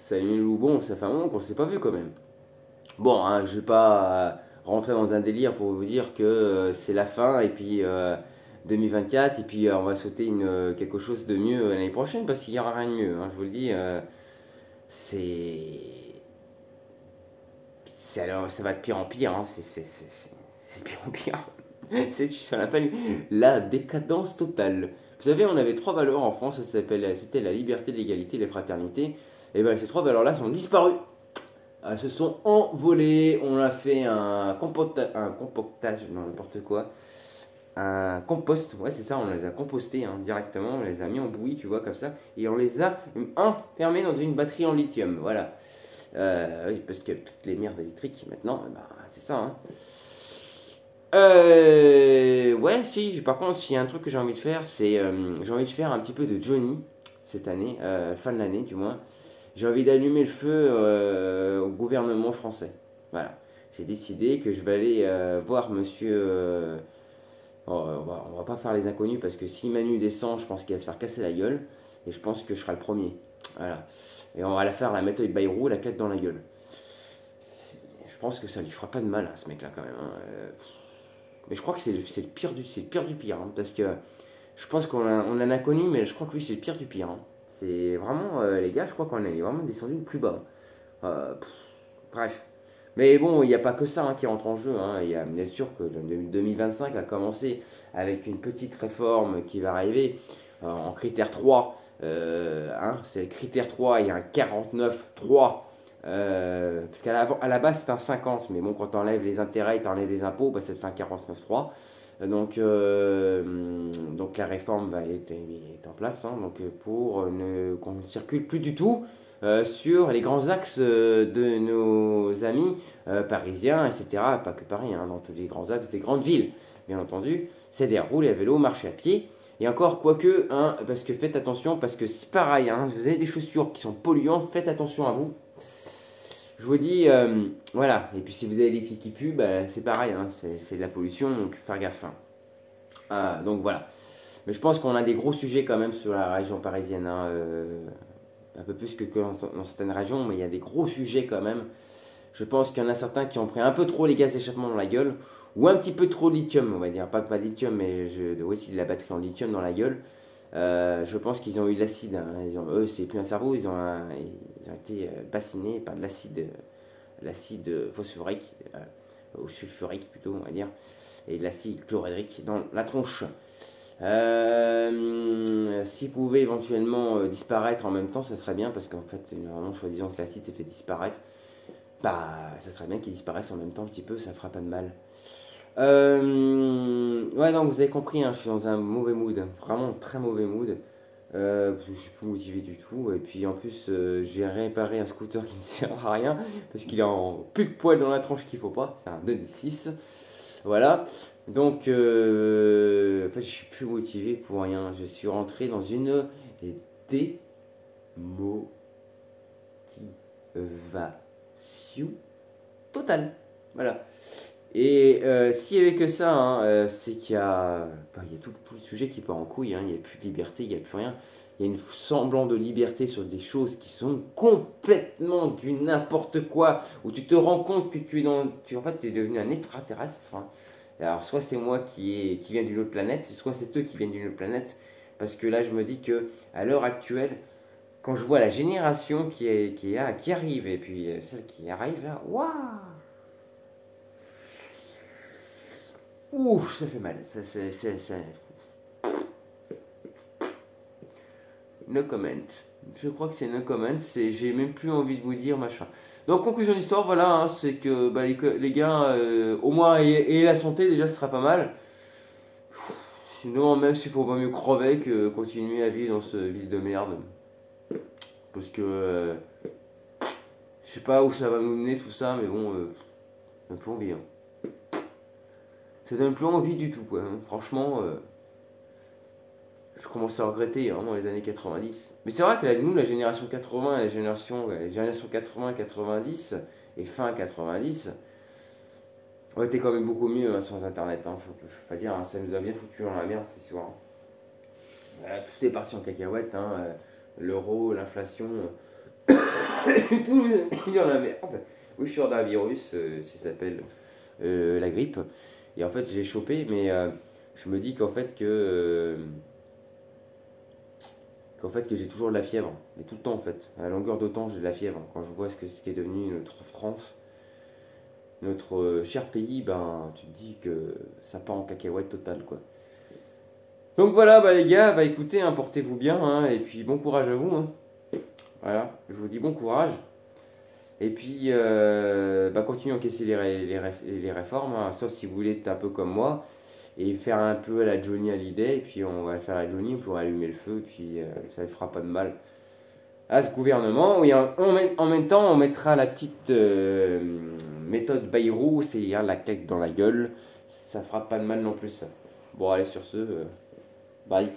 Salut Lou, bon, ça fait un moment qu'on s'est pas vu quand même. Bon, hein, je vais pas rentrer dans un délire pour vous dire que c'est la fin et puis 2024 et puis on va sauter quelque chose de mieux l'année prochaine parce qu'il n'y aura rien de mieux, hein, je vous le dis. C'est, alors, ça va de pire en pire, hein, c'est de pire en pire. C'est ce qu'on appelle la décadence totale. Vous savez, on avait trois valeurs en France, c'était la liberté, l'égalité, la fraternité. Et bien ces trois valeurs-là sont disparues. Elles se sont envolées. On a fait un compactage, non, n'importe quoi. Un compost, ouais, c'est ça, on les a compostés hein, directement. On les a mis en bouillie, tu vois, comme ça. Et on les a enfermés dans une batterie en lithium. Voilà. Oui, parce que toutes les merdes électriques maintenant, bah, c'est ça. Hein. Ouais, si, par contre, s'il y a un truc que j'ai envie de faire, c'est. J'ai envie de faire un petit peu de Johnny cette année, fin de l'année du moins. J'ai envie d'allumer le feu au gouvernement français. Voilà. J'ai décidé que je vais aller voir monsieur. On va pas faire les inconnus parce que si Manu descend, je pense qu'il va se faire casser la gueule. Et je pense que je serai le premier. Voilà. Et on va la faire la méthode Bayrou, la claque dans la gueule. Je pense que ça lui fera pas de mal à ce mec-là quand même. Hein. Mais je crois que c'est le pire du pire. Hein, parce que je pense on en a connu, mais je crois que lui c'est le pire du pire. Hein. C'est vraiment, les gars, je crois qu'on est vraiment descendu le plus bas. Pff, bref. Mais bon, il n'y a pas que ça hein, qui rentre en jeu. Hein. Il y a bien sûr que 2025 a commencé avec une petite réforme qui va arriver en critère 3. Hein, c'est le critère 3, il y a un 49,3. Parce à la base c'est un 50, mais bon, quand tu enlèves les intérêts et tu enlèves les impôts, bah, ça te fait un 49,3. Donc la réforme est en place hein, donc pour qu'on ne circule plus du tout sur les grands axes de nos amis parisiens, etc. Pas que Paris, hein, dans tous les grands axes des grandes villes, bien entendu. C'est-à-dire rouler à vélo, marcher à pied. Et encore, quoique, hein, parce que faites attention, parce que c'est pareil, hein, vous avez des chaussures qui sont polluantes, faites attention à vous. Je vous dis, voilà. Et puis si vous avez les pieds qui puent, bah, c'est pareil, hein, c'est de la pollution, donc faire gaffe. Hein. Donc voilà. Mais je pense qu'on a des gros sujets quand même sur la région parisienne. Hein, un peu plus que dans certaines régions, mais il y a des gros sujets quand même. Je pense qu'il y en a certains qui ont pris un peu trop les gaz d'échappement dans la gueule, ou un petit peu trop de lithium, on va dire. Pas de lithium, mais aussi de la batterie en lithium dans la gueule. Je pense qu'ils ont eu de l'acide. Hein. Eux, c'est plus un cerveau, ils ont été bassinés par de l'acide phosphorique, ou sulfurique plutôt, on va dire, et de l'acide chlorhydrique dans la tronche. S'il pouvait éventuellement disparaître en même temps, ça serait bien parce qu'en fait, normalement, soi-disant que l'acide s'est fait disparaître, bah, ça serait bien qu'il disparaisse en même temps un petit peu, ça fera pas de mal. Ouais, donc vous avez compris, hein, je suis dans un mauvais mood, vraiment très mauvais mood. Parce que je suis plus motivé du tout. Et puis en plus, j'ai réparé un scooter qui ne sert à rien parce qu'il est en plus de poil dans la tranche qu'il faut pas. C'est un 2006. Voilà. Donc, en fait, je suis plus motivé pour rien. Je suis rentré dans une démotivation totale. Voilà. Et s'il n'y avait que ça, hein, c'est qu'il y a, bah, il y a tout le sujet qui part en couille. Hein. Il n'y a plus de liberté, il n'y a plus rien. Il y a une semblant de liberté sur des choses qui sont complètement du n'importe quoi. Où tu te rends compte que en fait, tu es devenu un extraterrestre. Hein. Alors, soit c'est moi qui viens d'une autre planète, soit c'est eux qui viennent d'une autre planète. Parce que là, je me dis que à l'heure actuelle, quand je vois la génération qui arrive et puis celle qui arrive là, waouh! Ouh, ça fait mal. No comment. Je crois que c'est no comment. J'ai même plus envie de vous dire machin. Donc, conclusion de l'histoire, voilà, hein, c'est que bah, les gars, au moins, et la santé, déjà, ce sera pas mal. Sinon, même s'il faut pas mieux crever que continuer à vivre dans ce ville de merde. Parce que je sais pas où ça va nous mener tout ça, mais bon, ça donne plus envie. Hein. Ça donne plus envie du tout, quoi. Hein. Franchement. Je commence à regretter hein, dans les années 90. Mais c'est vrai que nous, la génération 80, les générations 80, 90 et fin 90, on était quand même beaucoup mieux hein, sans internet. Hein, faut pas dire, hein, ça nous a bien foutu dans la merde, c'est sûr. Hein. Tout est parti en cacahuète, hein, l'euro, l'inflation. Tout est dans la merde. Oui, je suis d'un virus, ça s'appelle la grippe. Et en fait, j'ai chopé, mais je me dis qu'en fait que j'ai toujours de la fièvre. Mais tout le temps, en fait. À longueur de temps, j'ai de la fièvre. Quand je vois ce qui est devenu notre France, notre cher pays, ben, tu te dis que ça part en cacahuète totale, quoi. Donc voilà, bah les gars, bah écoutez, hein, portez-vous bien, hein, et puis bon courage à vous, hein. Voilà, je vous dis bon courage. Et puis, bah, continuez à encaisser les réformes, hein, sauf si vous voulez être un peu comme moi, et faire un peu à la Johnny Hallyday, et puis on va faire la Johnny pour allumer le feu, et puis ça ne fera pas de mal à ce gouvernement. Oui, en même temps, on mettra la petite méthode Bayrou, c'est-à-dire la claque dans la gueule, ça fera pas de mal non plus ça. Bon, allez, sur ce, bye.